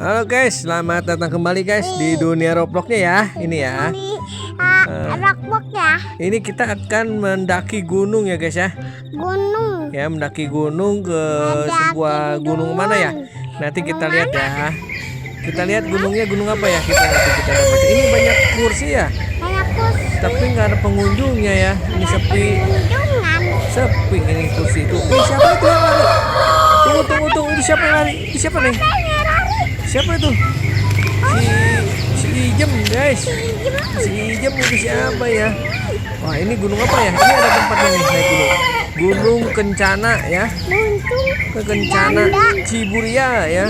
Halo guys, selamat datang kembali guys di dunia Robloxnya ya. Ini ya. Roblox ya. Ini kita akan mendaki gunung ya guys ya. Gunung. Ya, mendaki gunung ke sebuah gunung mana ya? Nanti kita lihat ya. Kita lihat gunungnya gunung apa ya? Kita dapat. Ini banyak kursi ya. Banyak kursi. Tapi nggak ada pengunjungnya ya. Ini sepi. Kunjungan. Sepi ini kursi itu. Siapa itu yang lari? Tunggu. Ini siapa yang lari? Ini siapa nih? Siapa itu? Si Ijem guys. Si Ijem itu siapa ya? Wah, ini gunung apa ya? Ini ada tempatnya nih naik gunung. Gunung Kencana ya. Ke Kencana Ciburia ya.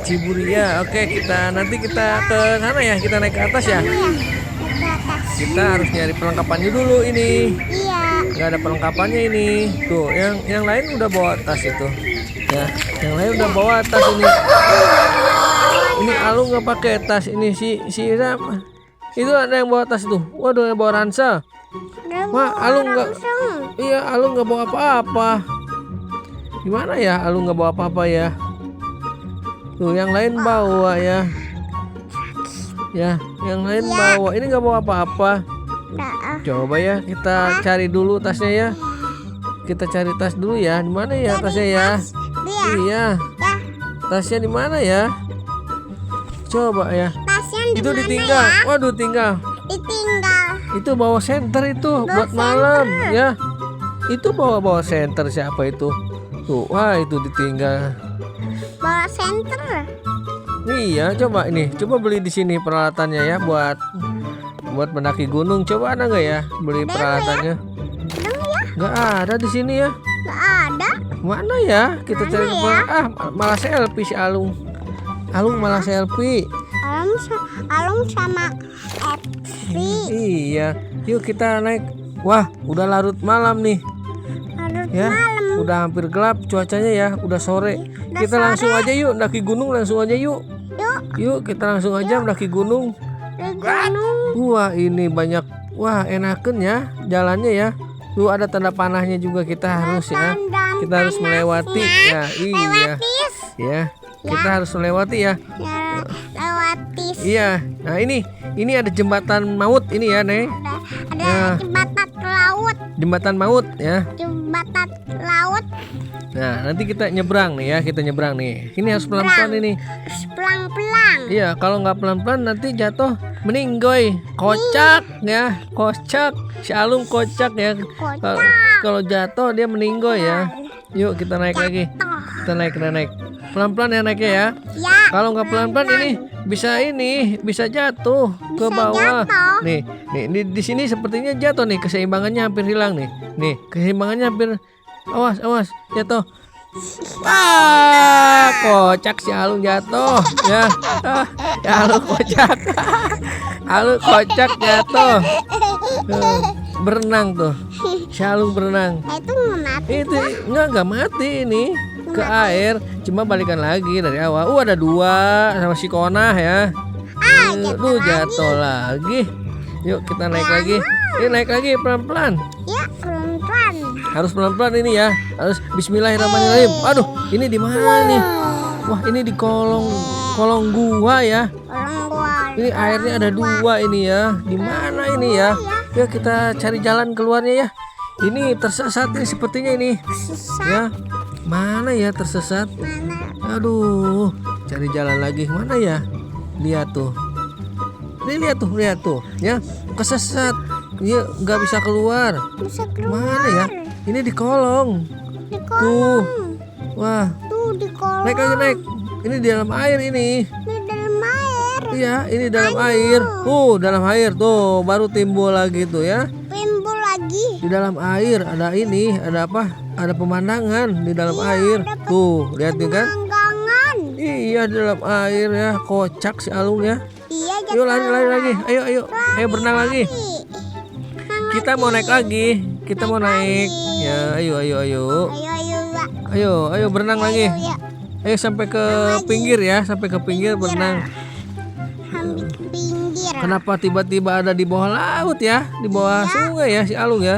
Ciburia. Oke, nanti kita ke sana ya. Kita naik ke atas ya. Kita harus nyari perlengkapannya dulu ini. Iya. Nggak ada perlengkapannya ini. Tuh, yang lain udah bawa tas itu. Ya, yang lain udah bawa tas ini. Ini Alung nggak pakai tas. Ini si siapa? Itu ada yang bawa tas tuh. Waduh, yang bawa ransel. Wah, Alung nggak. Iya, Alung nggak bawa apa-apa. Gimana ya, Alung nggak bawa apa-apa ya? Tuh, yang lain bawa ya. Ya, yang lain bawa. Ini nggak bawa apa-apa. Coba ya, kita cari dulu tasnya ya. Kita cari tas dulu ya. Di mana ya tasnya ya? Iya. Tasnya di mana ya? Coba ya. Itu ditinggal. Waduh, tinggal. Itu bawa senter itu buat malam ya. Itu bawa senter siapa itu? Tuh, wah itu ditinggal. Bawa senter. Iya, coba ini. Coba beli di sini peralatannya ya buat mendaki gunung. Coba ada nggak ya beli peralatannya? Nggak ada di sini ya. Nggak ada. Mana ya? Kita cari ya? Malah selfie si Alung. Alung malah selfie. Alung sama Epsi. Iya. Yuk kita naik. Wah, udah larut malam nih. Ya, udah hampir gelap cuacanya ya. Udah sore. Kita langsung aja yuk mendaki gunung langsung aja yuk. Yuk kita langsung aja mendaki gunung. Wah, ini banyak. Wah, enaken ya jalannya ya. Tuh ada tanda panahnya juga, kita harus ya. Kita harus melewati ya. Iya. Ya. Kita harus melewati ya. Iya. Nah, ini ada jembatan maut ini ya, Nek. Ada jembatan laut. Jembatan maut ya. Jembatan laut. Nah, nanti kita nyebrang nih ya. Kita nyebrang nih. Ini harus pelan-pelan ini. Harus pelan-pelan. Iya, kalau nggak pelan-pelan nanti jatuh meninggoy. Kocak ya. Kocak. Si Alung kocak ya. Kalau jatuh dia meninggoy ya. Yuk kita naik lagi. Kita naik. Pelan-pelan ya naiknya ya. Kalau nggak pelan-pelan ini bisa jatuh ke bawah. Nih, di sini sepertinya jatuh nih, keseimbangannya hampir hilang nih. Nih, keseimbangannya hampir. Awas, jatuh. Kocak si Alung jatuh ya. Ya Alung kocak. Alung kocak jatuh. Berenang tuh. Si Alung berenang. Itu mati. Itu enggak mati ini. Ke air, cuma balikan lagi dari awal. Ada 2 sama si Konah ya. Jatuh lagi. Yuk kita naik lagi. Naik lagi pelan-pelan. Ya, pelan-pelan. Harus pelan-pelan ini ya. Harus bismillahirrahmanirrahim. Aduh, ini di mana nih? Wah, ini di kolong gua ya. Ini airnya ada 2 ini ya. Di mana ini ya? Ya kita cari jalan keluarnya ya. Ini tersesat ini sepertinya ini. Ya. Mana ya tersesat? Aduh, cari jalan lagi. Mana ya? Lihat tuh. Lihat tuh, ya. Kesesat. Iya, nggak bisa keluar. Mana ya? Ini di kolong. Tuh. Wah. Tuh di kolong. Naik. Ini di dalam air ini. Di dalam air. Iya, ini dalam air. Dalam air tuh baru timbul lagi tuh ya. Timbul lagi. Di dalam air ada ini, ada apa? Ada pemandangan di dalam air. Tuh, lihat nih kan? Iya, di dalam air ya. Kocak si Alung ya. Iya, yuk lari lagi. Ayo berenang lagi. Kita mau naik lagi. Ya, ayo. Ayo berenang lagi. Ayo sampai ke pinggir ya, berenang. Kenapa tiba-tiba ada di bawah laut ya? Di bawah sungai ya si Alung ya.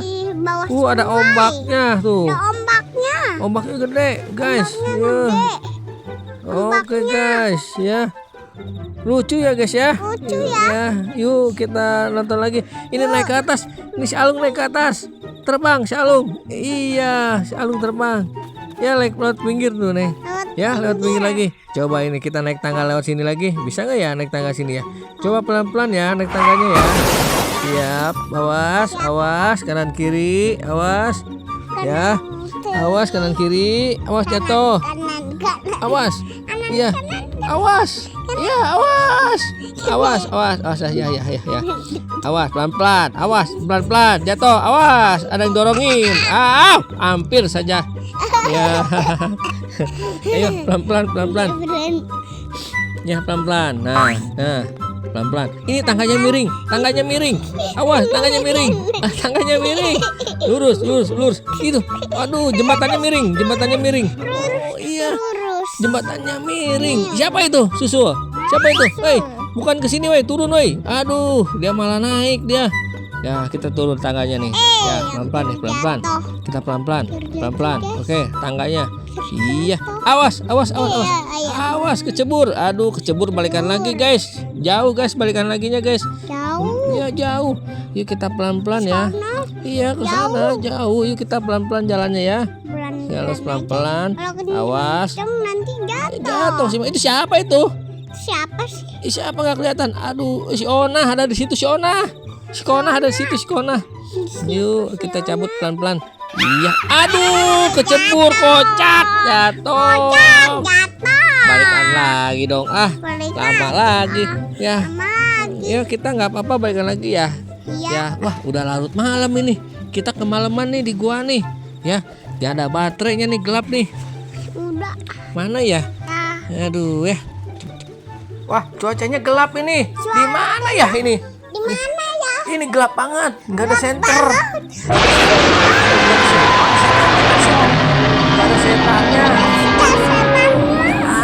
Ada ombaknya tuh. Ada ombaknya. Ombaknya gede, guys. Oke guys, ya. Lucu ya guys ya. Lucu Ya, yuk kita nonton lagi. Ini naik ke atas. Ini si Alung naik ke atas. Terbang si Alung. Iya, si Alung terbang. Ya, lewat pinggir tuh nih. Ya, lewat pinggir lagi. Coba ini kita naik tangga lewat sini lagi. Bisa nggak ya naik tangga sini ya? Coba pelan-pelan ya naik tangganya ya. Siap. Awas, awas kanan kiri. Awas. Ya. Awas kanan kiri. Awas jatuh. Kanan. Awas. Iya. Awas. Iya, awas. Awas, awas, awas ya. Awas pelan-pelan. Awas pelan-pelan. Jatuh. Awas, ada yang dorongin. Hampir saja. Ya. Ayo pelan-pelan, pelan-pelan. Ya, pelan-pelan. Nah, pelan-pelan. Ini tangganya miring. Tangganya miring. Awas, tangganya miring. Tangganya miring. Lurus. Itu. Aduh, jembatannya miring. Oh iya. Jembatannya miring. Siapa itu? Susul. Siapa itu? Woi, bukan ke sini, woi. Turun, woi. Aduh, dia malah naik dia. Ya, kita turun tangganya nih. Ya, pelan-pelan nih, pelan-pelan. Kita pelan-pelan. Oke, tangganya. Iya. Awas. Awas kecebur. Aduh, kecebur balikan lagi, guys. Jauh, guys, balikan laginya, guys. Jauh. Iya, jauh. Yuk kita pelan-pelan ya. Iya, ke sana jauh. Yuk kita pelan-pelan jalannya ya. Ya, harus pelan-pelan. Awas. Nanti Jatuh sih. Itu siapa itu? Siapa sih? Siapa nggak kelihatan? Aduh, si Ona ada di situ, si Ona. Si Kona ada di situ, si Kona. Yuk kita cabut pelan-pelan. Iya. Aduh, kecebur, kocak, jatuh. Balikan lagi dong. Lama lagi. Ya. Yuk kita nggak apa-apa balikan lagi ya. Ya, wah udah larut malam ini. Kita kemalaman nih di gua nih. Ya, dia ada baterainya nih, gelap nih. Udah. Mana ya? Aduh ya. Wah, cuacanya gelap ini. Di mana ya ini? Di mana ya? Ini gelap banget, nggak ada senter. Nggak ada senternya.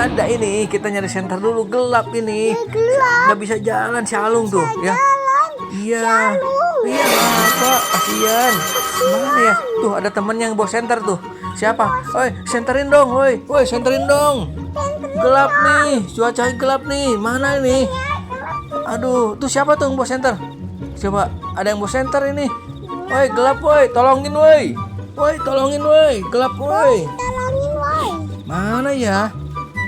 Ada ini, kita nyari senter dulu, gelap ini. Nggak bisa jalan si Alung tuh, ya. Iya. Iya, apa? Kasian. Mana ya? Tuh ada temen yang bawa senter tuh. Siapa? Woi, senterin dong, woi. Woi, senterin dong. Gelap nih, cuaca gelap nih. Mana ini? Aduh, tuh siapa tuh yang bawa senter? Coba, ada yang bawa senter ini. Woi, gelap woi, tolongin woi. Woi, tolongin woi, gelap woi. Tolongin, woi. Mana ya?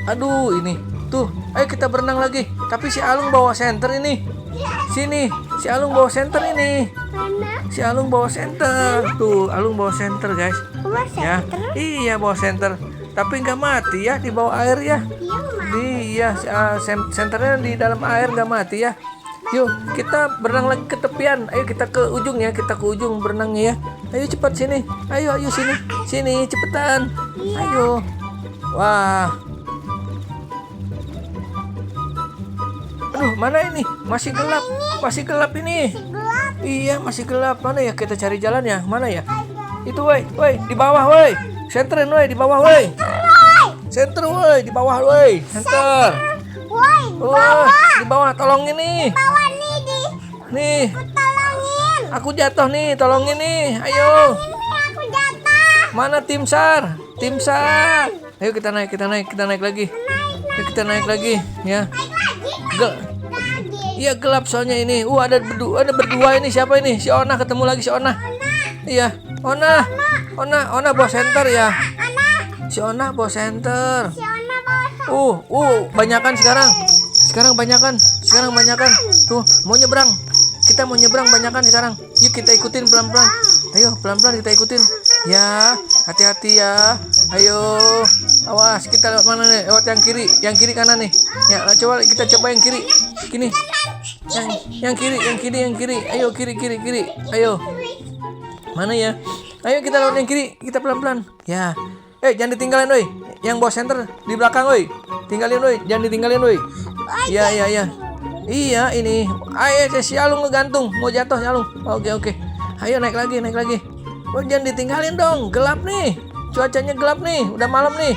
Aduh, ini. Tuh, ayo kita berenang lagi. Tapi si Alung bawa senter ini. Sini, si Alung bawa senter ini. Mana? Si Alung bawa senter. Tuh, Alung bawa senter, guys. Ya. Iya, bawa senter. Tapi nggak mati ya di bawah air ya. Iya, senternya di dalam air nggak mati ya. Yuk kita berenang lagi ke tepian. Ayo kita ke ujung ya. Kita ke ujung berenangnya ya. Ayo cepat sini. Ayo sini cepetan. Ayo. Wah. Aduh, mana ini? Masih gelap ini. Iya, masih gelap. Mana ya? Kita cari jalan ya. Mana ya? Itu woi, di bawah woi. Senterin woi di bawah woi. Senter woi di bawah woi. Senter. Woi, Di bawah tolongin nih. bawah nih di. Nih, Tolongin. aku jatuh nih, tolongin nih. Ayo. Ini aku jatuh. Mana tim SAR? Tim SAR. Ayo kita naik lagi. Ayo kita naik lagi ya. Iya gelap soalnya ini. Ada berdua ini. Siapa ini? Si Ona, ketemu lagi si Ona. Iya, Ona bawa senter ya. Si Ona bawa senter. Banyakan sekarang. Sekarang banyakan. Tuh, mau nyebrang. Kita mau nyebrang banyakan sekarang. Yuk kita ikutin pelan-pelan. Ayo, pelan-pelan kita ikutin. Ya, hati-hati ya. Ayo. Awas, kita lewat mana nih? Lewat yang kiri kanan nih. Ya, coba kita coba yang kiri. Gini. Yang kiri. Ayo kiri. Ayo. Mana ya? Ayo kita lewat yang kiri. Kita pelan-pelan. Ya. Jangan ditinggalin, woi. Yang bawa senter di belakang, woi. Tinggalin, woi. Jangan ditinggalin, woi. Iya. Iya, ini. Ayo, si Alung ngegantung. Mau jatuh si Alung. Oke. Ayo naik lagi. Oh, jangan ditinggalin dong. Gelap nih. Cuacanya gelap nih. Udah malam nih.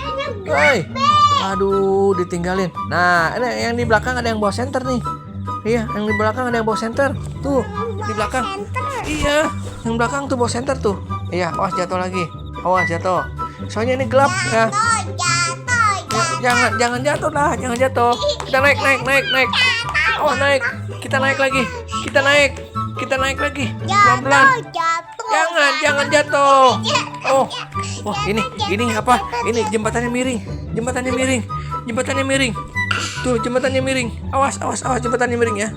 Woi. Aduh, ditinggalin. Nah, ini yang di belakang ada yang bawa senter nih. Iya, yang di belakang ada yang bawa senter. Tuh, di belakang. Iya, yang belakang tuh bawa senter tuh. Iya, awas jatuh lagi. Awas jatuh. Soalnya ini gelap ya. Jangan jatuh lah, jangan jatuh. Kita naik. Oh, naik. Kita naik lagi. Kita naik lagi. Pelan-pelan. Jatuh. Jangan jatuh. Oh, ini apa? Ini jembatannya miring. Tuh, jembatannya miring. Awas, jembatannya miring ya.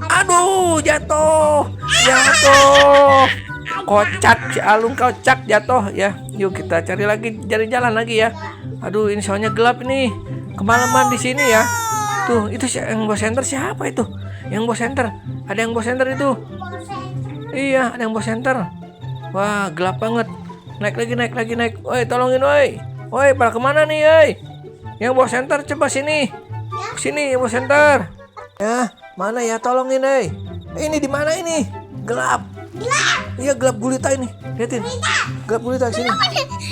Aduh, jatuh. Kocak, si Alung kocak jatuh ya. Yuk kita cari jalan lagi ya. Aduh, ini soalnya gelap nih. Kemalaman di sini ya. Tuh, itu yang bawa senter siapa itu? Yang bawa senter. Ada yang bawa senter itu. Iya, ada yang bawa senter. Wah, gelap banget. Naik lagi. Woi, tolongin woi. Woi, pada kemana nih, woi? Yang bawa senter coba sini. Sini yang bawa senter. Ya, mana ya, tolongin, woi. Ini di mana ini? Gelap. Iya, gelap gulita ini. Lihatin. Gelap gulita sini.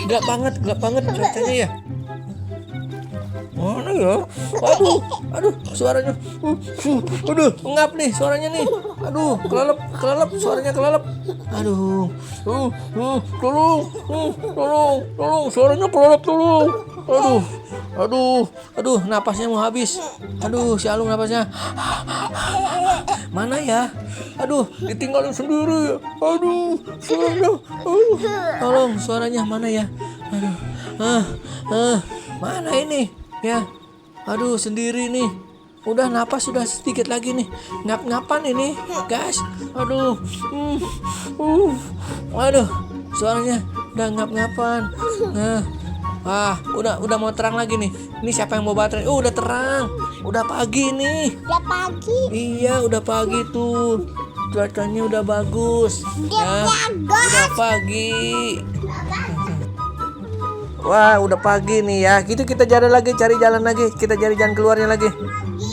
Gelap banget cuacanya ya. Mana ya? Aduh, suaranya. Aduh, ngap nih suaranya nih. Aduh, kelelep, suaranya kelelep. Aduh. Tolong, suaranya kelelep, tolong. Aduh, napasnya mau habis. Aduh, si Alung napasnya. Mana ya? Aduh, ditinggalin sendiri. Aduh, suaranya. Tolong, suaranya mana ya? Aduh. Mana ini? Ya. Aduh, sendiri nih. Udah napas sudah sedikit lagi nih. Ngap-ngapan ini, guys. Aduh. Aduh, suaranya udah ngap-ngapan. Udah mau terang lagi nih. Ini siapa yang mau baterai? Udah terang. Udah pagi nih. Udah pagi. Iya, udah pagi tuh. Cuacanya udah bagus. Ya, udah pagi. Wah, udah pagi nih ya. Gitu kita cari jalan lagi. Kita cari jalan keluarnya lagi.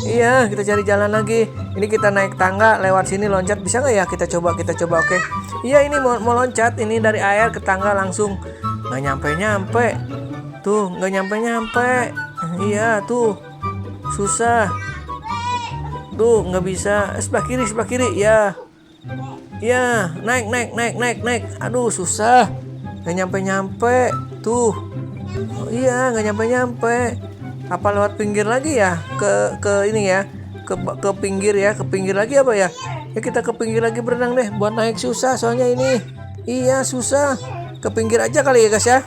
Iya, kita cari jalan lagi. Ini kita naik tangga lewat sini loncat bisa nggak ya? Kita coba. Oke. Iya, ini mau loncat. Ini dari air ke tangga langsung. Nggak nyampe. Tuh, nggak nyampe. Iya, tuh. Susah. Tuh, nggak bisa. Sebelah kiri. Ya. Iya, naik. Aduh, susah. Nggak nyampe. Tuh. Oh, iya, nggak nyampe. Apa lewat pinggir lagi ya? Ke ini ya. Ke pinggir ya. Ke pinggir lagi apa ya? Ya kita ke pinggir lagi berenang deh. Buat naik susah soalnya ini. Iya, susah. Ke pinggir aja kali ya, guys ya.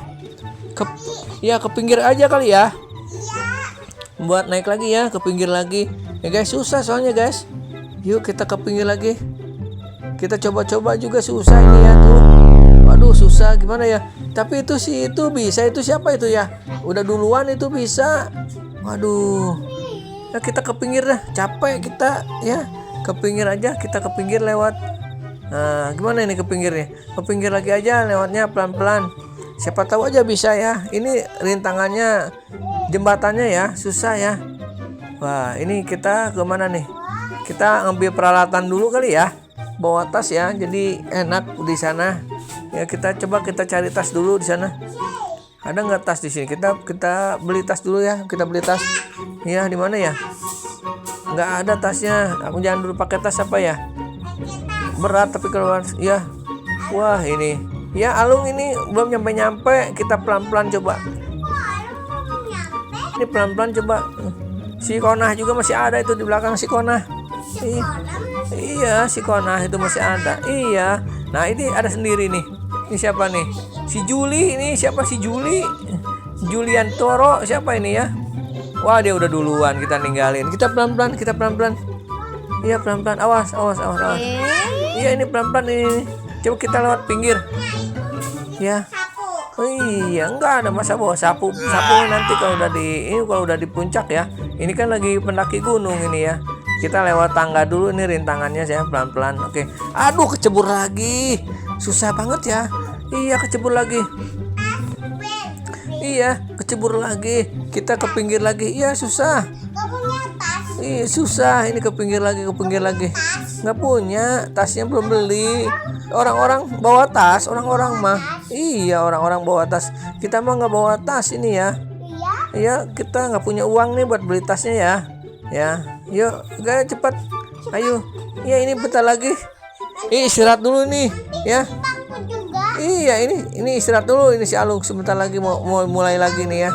Ke pinggir aja kali ya. Buat naik lagi ya, ke pinggir lagi. Ya guys, susah soalnya guys. Yuk kita ke pinggir lagi. Kita coba juga susah ini ya tuh. Waduh, susah gimana ya? Tapi itu bisa. Itu siapa itu ya? Udah duluan itu bisa. Waduh. Ya kita ke pinggir dah. Capek kita ya. Ke pinggir aja. Kita ke pinggir lewat. Nah, gimana ini ke pinggirnya? Ke pinggir lagi aja lewatnya pelan-pelan. Siapa tahu aja bisa ya. Ini rintangannya, jembatannya ya, susah ya. Wah, ini kita kemana nih? Kita ngambil peralatan dulu kali ya. Bawa tas ya, jadi enak di sana. Ya kita cari tas dulu di sana. Ada nggak tas di sini? Kita beli tas dulu ya. Kita beli tas. Ya di mana ya? Nggak ada tasnya. Aku jangan dulu pakai tas apa ya? Berat tapi keluar. Ya. Wah ini. Ya Alung ini belum nyampe. Kita pelan-pelan coba. Ini pelan-pelan coba. Si Konah juga masih ada itu di belakang si Konah. Iya, si Konah itu masih ada. Iya. Nah ini ada sendiri nih. Ini siapa nih? Si Juli ini siapa si Juli? Julian Toro siapa ini ya? Wah dia udah duluan kita ninggalin. Kita pelan-pelan. Iya pelan-pelan. Awas. Iya ini pelan-pelan ini. Coba kita lewat pinggir. Ya. Oh iya, enggak ada masa bawa sapu nanti kalau udah di puncak ya. Ini kan lagi pendaki gunung ini ya. Kita lewat tangga dulu ini rintangannya saya pelan-pelan. Oke. Aduh, kecebur lagi. Susah banget ya. Iya, kecebur lagi. Iya, kecebur lagi. Kita ke pinggir lagi. Iya, susah. Iya, susah. Ini ke pinggir lagi. Nggak punya, tasnya belum beli. Orang-orang bawa tas, orang-orang mah. Iya, orang-orang bawa tas. Kita mah nggak bawa tas ini ya. Iya, kita nggak punya uang nih buat beli tasnya ya. Ya, yuk, gak cepat. Ayo. Iya, ini bentar lagi. Istirahat dulu nih, ya. Iya, ini istirahat dulu. Ini si Alung sebentar lagi mau mulai lagi nih ya.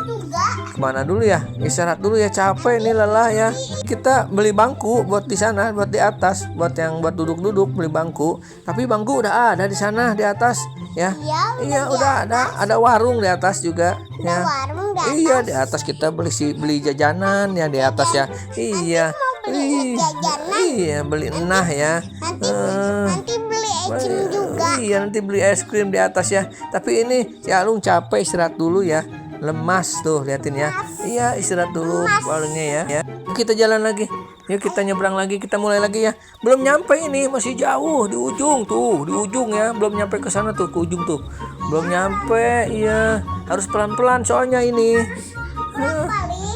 kemana dulu ya? Istirahat dulu ya, capek nih, lelah ya. Kita beli bangku buat di sana, buat di atas, buat duduk-duduk beli bangku. Tapi bangku udah ada di sana di atas ya. Iya, udah ada warung di atas juga ya. Warung Iya, di atas kita beli jajanan ya di atas ya. Iya. Iya, beli nah ya. Nanti beli es krim juga. Iya, nanti beli es krim di atas ya. Tapi ini si Alung capek, istirahat dulu ya. Lemas tuh, liatin ya. Iya, istirahat dulu palingnya ya. Kita jalan lagi. Yuk kita nyebrang lagi, kita mulai lagi ya. Belum nyampe ini, masih jauh di ujung tuh, di ujung ya. Belum nyampe ke sana tuh, ke ujung tuh. Belum nyampe, iya. Harus pelan-pelan soalnya ini.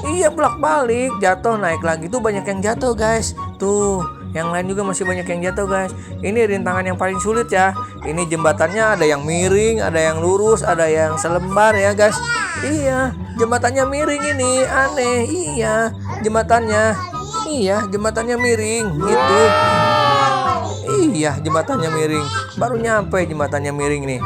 Iya, bolak-balik, jatuh naik lagi tuh, banyak yang jatuh guys. Tuh, yang lain juga masih banyak yang jatuh guys. Ini rintangan yang paling sulit ya. Ini jembatannya ada yang miring, ada yang lurus, ada yang selembar ya guys. Iya, jembatannya miring ini, aneh. Iya, jembatannya. Iya, jembatannya miring gitu. Iya, jembatannya miring. Baru nyampe jembatannya miring nih.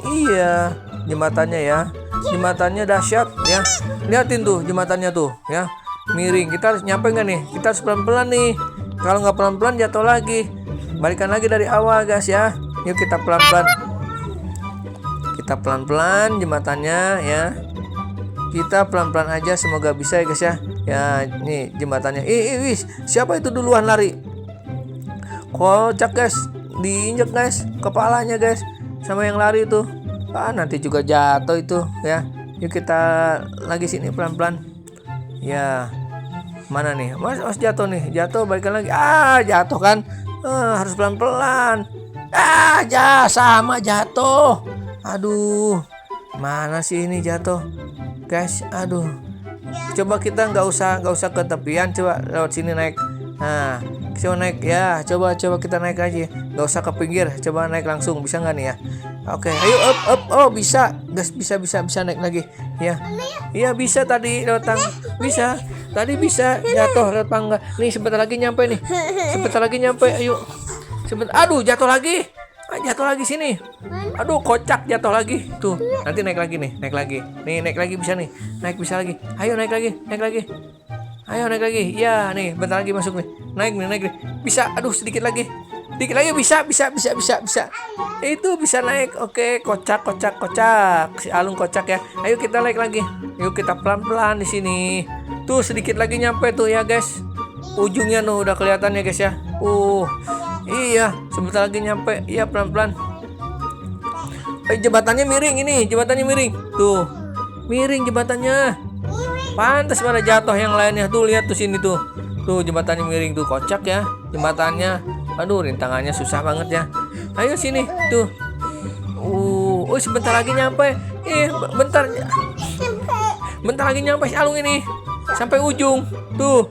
Iya, jembatannya ya. Jembatannya dahsyat ya. Liatin tuh jembatannya tuh ya. Miring. Kita harus nyampe nggak nih? Kita harus pelan-pelan nih. Kalau nggak pelan-pelan jatuh lagi. Balikan lagi dari awal guys ya. Yuk kita pelan-pelan. Kita pelan-pelan jembatannya ya. Kita pelan-pelan aja, semoga bisa ya guys ya. Ya, nih jembatannya. Wis, siapa itu duluan lari? Kocak guys. Diinjek guys kepalanya guys sama yang lari itu. Nanti juga jatuh itu ya. Yuk kita lagi sini pelan-pelan. Ya. Mana nih? Mas jatuh nih. Jatuh, balikan lagi. Jatuh kan. Harus pelan-pelan. Sama jatuh. Aduh. Mana sih ini jatuh? Guys, aduh. Coba kita nggak usah ke tepian, coba lewat sini naik. Nah, coba naik ya. Coba kita naik aja. Nggak usah ke pinggir. Coba naik langsung, bisa nggak nih ya? Oke, ayo up. Oh, bisa. Guys, bisa naik lagi. Ya. Iya, bisa tadi lewat bisa. Tadi bisa jatuh lewat tangga. Nih, sebentar lagi nyampe nih. Ayo. Aduh, jatuh lagi. Jatuh lagi sini. Aduh, kocak, jatuh lagi. Tuh, nanti naik lagi nih, naik lagi. Nih, naik lagi bisa nih. Naik bisa lagi. Ayo naik lagi. Ayo naik lagi. Ya, nih, bentar lagi masuk nih. Naik nih. Bisa. Aduh, sedikit lagi. Bisa. Itu bisa naik. Oke, kocak. Si Alung kocak ya. Ayo kita naik lagi. Yuk kita pelan-pelan di sini. Tuh, sedikit lagi nyampe tuh ya, guys. Ujungnya tuh udah kelihatan ya, guys ya. Iya, sebentar lagi nyampe. Iya, pelan-pelan. Jembatannya miring ini, Tuh, miring jembatannya. Pantas pada jatuh yang lainnya. Tuh, lihat tuh sini tuh. Tuh, jembatannya miring tuh, kocak ya jembatannya. Aduh, rintangannya susah banget ya. Ayo sini, tuh. Sebentar lagi nyampe. Bentar lagi nyampe si Alung ini. Sampai ujung. Tuh,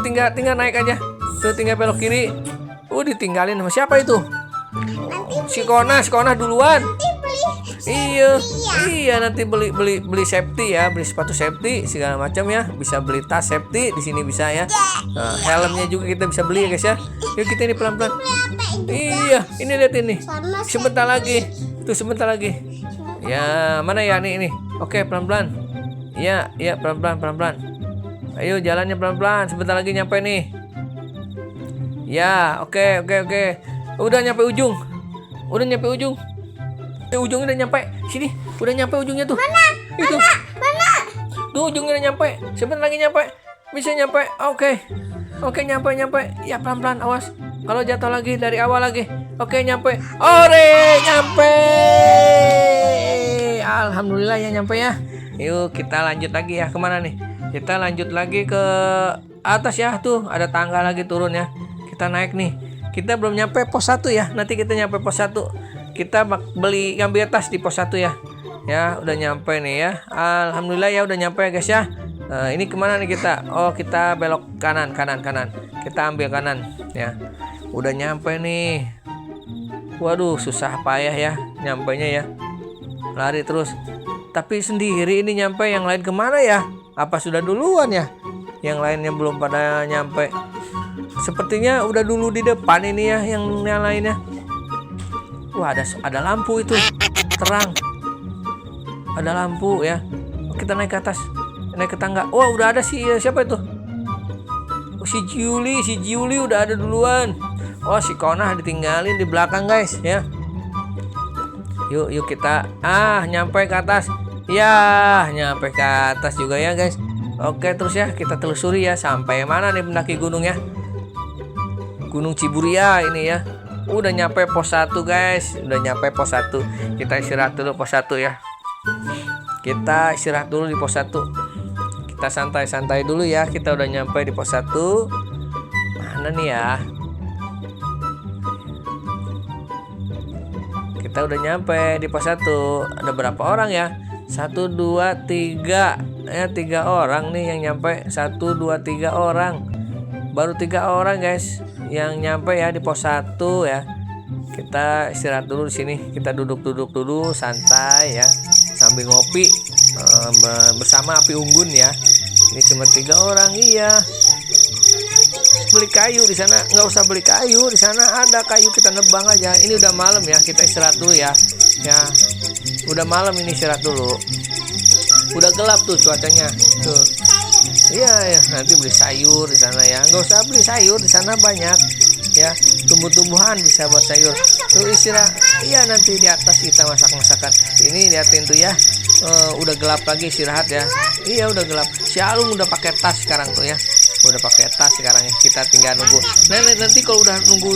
tinggal naik aja. Tuh, tinggal belok kiri. Ditinggalin sama siapa itu? Si Kona duluan. Iya, nanti beli safety ya, beli sepatu safety segala macam ya. Bisa beli tas safety di sini bisa ya. Nah, helmnya juga kita bisa beli ya guys ya. Yuk kita ini pelan-pelan. Iya, ini lihat ini. Sebentar lagi. Tuh, sebentar lagi. Ya, mana ya nih. Oke, pelan-pelan. Iya, pelan-pelan. Ayo jalannya pelan-pelan. Sebentar lagi nyampe nih. Ya, oke. Udah nyampe ujung. Ujungnya udah nyampe. Sini, udah nyampe ujungnya tuh. Mana? Tuh, ujungnya udah nyampe. Sebentar lagi nyampe. Bisa nyampe. Oke, nyampe. Ya, pelan-pelan, awas. Kalau jatuh lagi dari awal lagi. Oke, nyampe. Nyampe. Alhamdulillah ya nyampe ya. Yuk kita lanjut lagi ya. Kemana nih? Kita lanjut lagi ke atas ya. Tuh, ada tangga lagi turun ya. Kita naik nih. Kita belum nyampe pos 1 ya. Nanti kita nyampe pos 1. Kita ngambil tas di pos 1 ya. Ya, udah nyampe nih ya. Alhamdulillah ya udah nyampe guys ya. Ini kemana nih kita? Kita belok kanan. Kita ambil kanan ya. Udah nyampe nih. Waduh, susah payah ya nyampenya ya. Lari terus. Tapi sendiri ini nyampe, yang lain kemana ya? Apa sudah duluan ya? Yang lainnya belum pada nyampe. Sepertinya udah dulu di depan ini ya yang lainnya. Wah, ada lampu itu. Terang. Ada lampu ya. Kita naik ke atas. naik ke tangga. Wah, udah ada siapa itu? Oh, si Juli udah ada duluan. Oh, si Konah ditinggalin di belakang guys ya. Yuk kita nyampe ke atas. Ya, nyampe ke atas juga ya guys. Oke, terus ya kita telusuri ya sampai mana nih pendaki gunung ya. Gunung Ciburia ini ya. Udah nyampe pos 1 guys. Udah nyampe pos 1. Kita istirahat dulu pos 1 ya. Kita istirahat dulu di pos 1. Kita santai-santai dulu ya. Kita udah nyampe di pos 1. Mana nih ya? Kita udah nyampe di pos 1. Ada berapa orang ya? 1, 2, 3. Ya, 3 orang nih yang nyampe. 1, 2, 3 orang. Baru 3 orang guys yang nyampe ya di pos 1 ya. Kita istirahat dulu di sini. Kita duduk dulu santai ya. Sambil ngopi bersama api unggun ya. Ini cuma 3 orang. Iya. Beli kayu di sana, nggak usah beli kayu, di sana ada kayu, kita nebang aja. Ini udah malam ya, kita istirahat dulu ya. Ya, udah malam ini, istirahat dulu. Udah gelap tuh cuacanya. Tuh. Iya ya, nanti beli sayur di sana ya. Nggak usah beli sayur, di sana banyak ya. Tumbuh-tumbuhan bisa buat sayur. Tuh istirahat. Iya, nanti di atas kita masak-masakan. Ini liatin tuh ya. Udah gelap lagi, istirahat ya. Iya, udah gelap. Si Alung udah pakai tas sekarang tuh ya. Udah pakai tas sekarang ya. Kita tinggal nunggu. Nanti kalau udah nunggu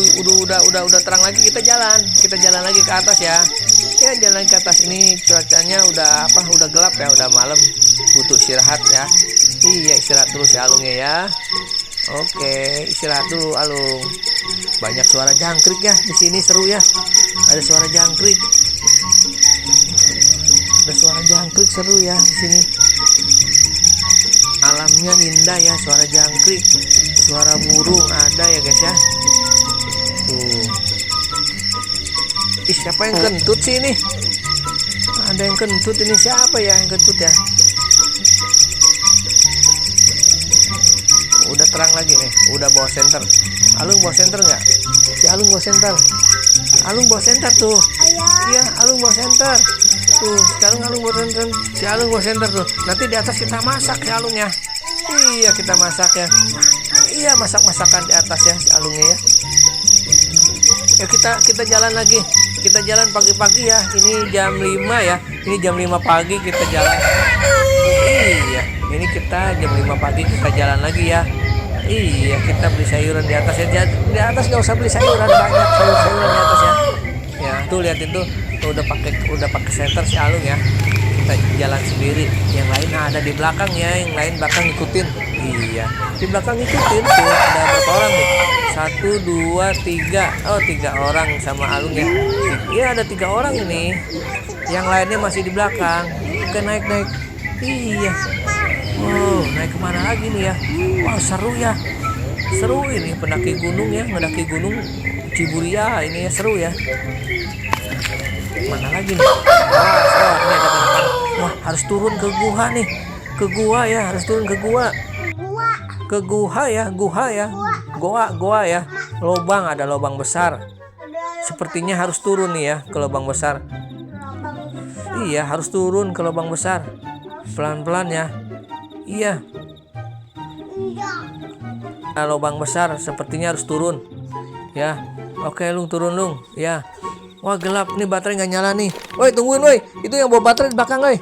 udah terang lagi, kita jalan lagi ke atas ya. Ya, jalan ke atas. Ini cuacanya udah gelap ya, udah malam. Butuh istirahat ya. Iya, istirahat dulu si Alungnya ya. Oke, istirahat dulu Alung. Banyak suara jangkrik ya di sini, seru ya. Ada suara jangkrik. Ada suara jangkrik, seru ya di sini. Alamnya indah ya, suara jangkrik, suara burung ada ya guys ya. Tuh. Ih, siapa yang kentut sih ini? Ada yang kentut ini, siapa ya yang kentut ya? Udah terang lagi nih, udah bawa senter. Alung bawa senter nggak? Si Alung bawa senter. Alung bawa senter tuh. Iya, Alung bawa senter. Tuh, sekarang Alung bawa senter. Si Alung bawa senter tuh. Nanti di atas kita masak ya Alungnya. Iya, kita masak ya. Iya, masak-masakan di atas ya si Alungnya ya. Ya, kita jalan lagi. Kita jalan pagi-pagi ya. Ini jam 5 ya. Ini jam 5 pagi kita jalan. Iya, ini kita jam 5 pagi kita jalan lagi ya. Iya, kita beli sayuran di atas ya. Di atas nggak usah beli sayuran, banyak sayuran di atas ya. Ya, tuh liatin tuh udah pakai senter si Alung ya. Kita jalan sendiri. Yang lain ada di belakang ya. Yang lain belakang ngikutin. Iya, di belakang ngikutin tuh. Ada berapa orang nih? 1, 2, 3. Oh, 3 orang sama Alung ya. Iya, ada 3 orang ini. Yang lainnya masih di belakang. Oke, naik. Iya. Oh, naik kemana lagi nih ya? Wah, seru ya. Seru ini pendaki gunung ya, mendaki gunung Ciburia ini ya, seru ya. Mana lagi nih? Ini ada teman. Wah, harus turun ke gua nih. Ke gua ya, harus turun ke gua. Ke gua ya. Goa ya. Lobang, ada lobang besar. Sepertinya harus turun nih ya ke lubang besar. Iya, harus turun ke lubang besar. Pelan-pelan ya. Iya. Nah, lubang besar sepertinya harus turun. Ya. Oke, Lung, turun Lung. Ya. Wah, gelap nih, baterai nggak nyala nih. Woi, tungguin woi. Itu yang bawa baterai di belakang, woi.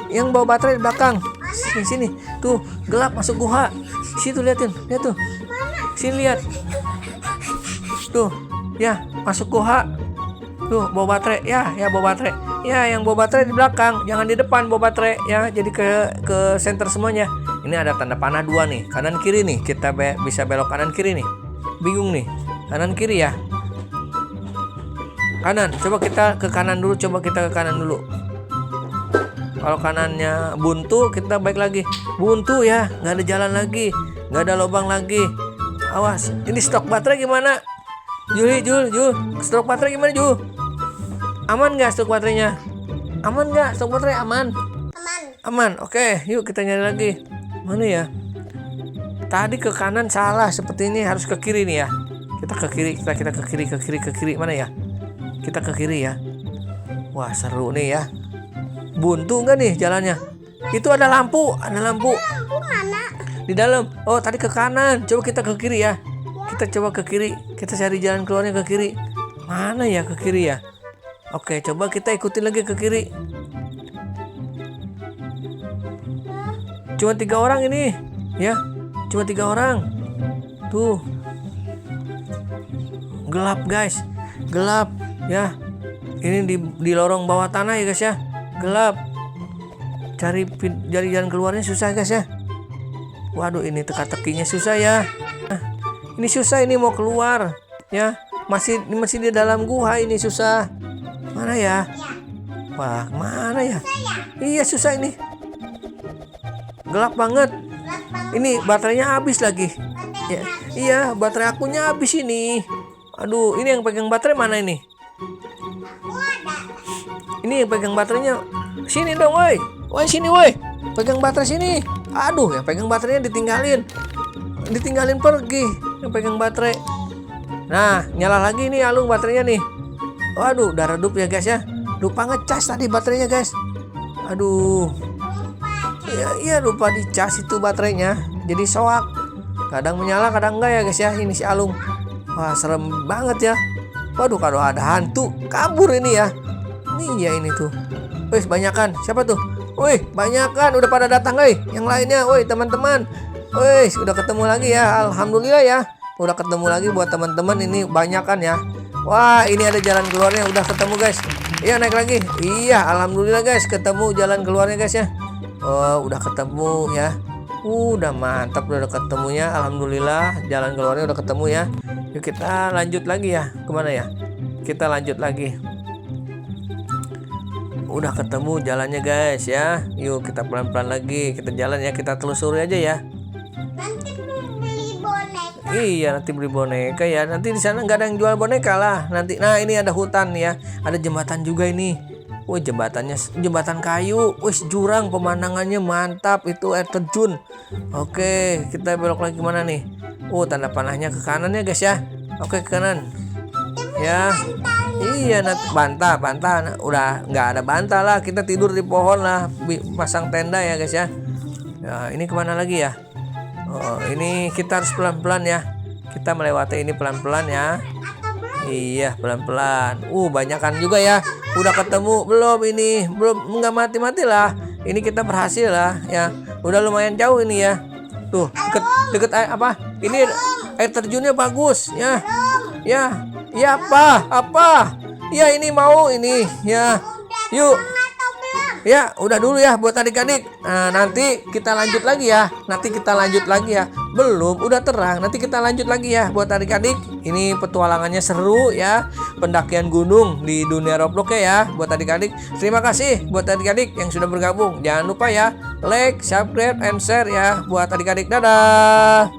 Yang bawa baterai di belakang. Sini. Tuh, gelap masuk gua. Situ liatin. Lihat tuh. Sini lihat. Tuh. Ya, masuk gua. Tuh, bawa baterai. Ya, bawa baterai. Ya, yang bawa baterai di belakang, jangan di depan bawa baterai ya. Jadi ke center semuanya. Ini ada tanda panah 2 nih, kanan kiri nih. Kita bisa belok kanan kiri nih. Bingung nih. Kanan kiri ya. Kanan. Coba kita ke kanan dulu, Kalau kanannya buntu, kita balik lagi. Buntu ya, nggak ada jalan lagi, nggak ada lubang lagi. Awas, ini stok baterai gimana? Jul, stok baterai gimana Jul? Aman nggak stok baterainya? Aman nggak stok baterai? Aman. Oke, yuk kita nyari lagi. Mana ya? Tadi ke kanan salah, seperti ini harus ke kiri nih ya. Kita ke kiri, kita ke kiri. Mana ya? Kita ke kiri ya. Wah, seru nih ya. Buntu nggak nih jalannya? Itu ada lampu, Lampu mana? di dalam. Oh, tadi ke kanan. Coba kita ke kiri ya. Kita coba ke kiri. Kita cari jalan keluarnya ke kiri. Mana ya ke kiri ya? Oke, coba kita ikutin lagi ke kiri. Cuma 3 orang ini, ya. Cuma 3 orang. Tuh. Gelap guys, gelap ya. Ini di lorong bawah tanah ya guys ya. Gelap. Cari jalan keluarnya susah guys ya. Waduh, ini teka-tekinya susah ya. Ini susah ini mau keluar ya. Masih di dalam gua ini susah. Mana ya? Wah, mana ya? Iya susah ini. Gelap banget. Ini baterainya habis lagi. Ya, iya, baterai akunya habis ini. Aduh, ini yang pegang baterai mana ini? Ini yang pegang baterainya. Sini dong, woi. Woi, sini, woi. Pegang baterai sini. Aduh, yang pegang baterainya ditinggalin. Ditinggalin pergi yang pegang baterai. Nah, nyala lagi nih Alung baterainya nih. Waduh, udah redup ya guys ya. Lupa ngecas tadi baterainya guys. Aduh. Iya lupa dicas itu baterainya. Jadi soak. Kadang menyala, kadang enggak ya guys ya. Ini si Alung. Wah, serem banget ya. Waduh, kalau ada hantu kabur ini ya. Nih ya ini tuh. Wih, banyakan. Siapa tuh? Wih, banyakan udah pada datang, yang lainnya. Wih, teman-teman. Wih, udah ketemu lagi ya. Alhamdulillah ya. Udah ketemu lagi buat teman-teman ini banyakan ya. Wah, ini ada jalan keluarnya udah ketemu guys. Iya, naik lagi. Iya, alhamdulillah guys, ketemu jalan keluarnya guys ya. Oh, udah ketemu ya. Udah mantap udah ketemunya. Alhamdulillah jalan keluarnya udah ketemu ya. Yuk kita lanjut lagi ya. Kemana ya? Kita lanjut lagi. Udah ketemu jalannya guys ya. Yuk kita pelan-pelan lagi. Kita jalan ya. Kita telusuri aja ya. Nanti beli boneka. Iya, nanti beli boneka ya. Nanti di sana nggak ada yang jual boneka lah. Nanti, nah ini ada hutan ya. Ada jembatan juga ini. Wih, jembatannya jembatan kayu. Wih, jurang pemandangannya mantap. Itu air terjun. Oke, kita belok lagi mana nih? Oh, tanda panahnya ke kanan ya guys ya. Oke, ke kanan. Ya. Iya, nanti bantah. Nah, udah nggak ada bantah lah. Kita tidur di pohon lah. Pasang tenda ya guys ya. Ya, ini kemana lagi ya? Oh, ini kita harus pelan-pelan ya. Kita melewati ini pelan-pelan ya. Iya, pelan-pelan. Banyakan juga ya. Udah ketemu belum ini? Belum, nggak mati-mati lah. Ini kita berhasil lah ya. Udah lumayan jauh ini ya. Tuh, deket air apa? Ini air terjunnya bagus ya. Ya. Ya apa? Ya ini mau ini ya. Yuk. Ya, udah dulu ya buat adik-adik. Nah, nanti kita lanjut lagi ya. Belum, udah terang. Nanti kita lanjut lagi ya buat adik-adik. Ini petualangannya seru ya. Pendakian gunung di dunia Roblox ya buat adik-adik. Terima kasih buat adik-adik yang sudah bergabung. Jangan lupa ya, like, subscribe, and share ya buat adik-adik. Dadah.